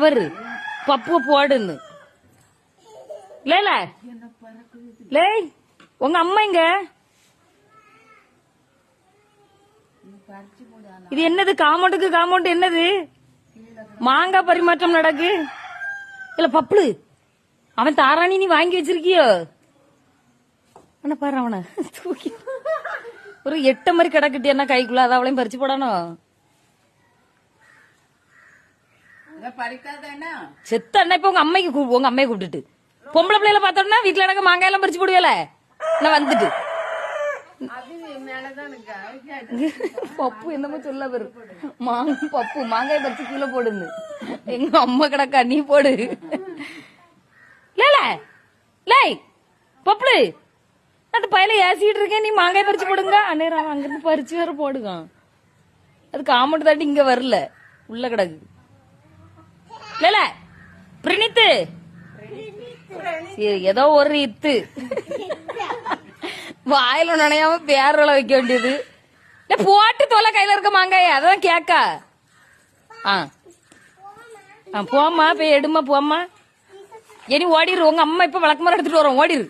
பாரு பப்புவ போடுன்னு லேல லே உங்க அம்மா இங்க இது என்னது காமௌண்டுக்கு காமௌண்ட் என்னது மாங்காய் பரிமாற்றம் நடக்கு இல்ல பப்புளு அவன் தாராணி நீ வாங்கி வச்சிருக்கியோ அவனை பாரு அவனை தூக்கி ஒரு 8 மாதிரி கிடக்கிட்டு என்ன கைக்குள்ள அதை அவளையும் பறிச்சு போடணும் செத்த அண்ணா இப்ப உங்க அம்மையை கூப்பிட்டுட்டு பொம்பளை பிள்ளைல பார்த்தோம்னா வீட்டுல எனக்கு மாங்காய் எல்லாம் பறிச்சு போடுவேல நான் வந்துட்டு பப்பு என்னமோ சொல்ல வரு பப்பு மாங்காய் பறிச்சு கீழே போடுன்னு எங்க அம்மா கிடக்கா நீ போடு லே பப்புளு அந்த பையில ஏசிட்டு இருக்கேன் நீ மாங்காய் பறிச்சு போடுங்க அண்ணேரம் அங்கிருந்து பறிச்சு வேற போடுங்க அது காமெண்ட் தாண்டி இங்க வரல உள்ள கிடக்கு இல்ல பிரினித்து ஏதோ ஒரு இத்து வாயில நனையாம பேரோல வைக்க வேண்டியது போட்டு தோலை கையில இருக்க மாங்காய அதான் கேக்கா போம்மா போய் எடுமா போம்மா இனி ஓடிரு உங்க அம்மா இப்ப விளக்கமாறு எடுத்துட்டு வரோம் ஓடிரு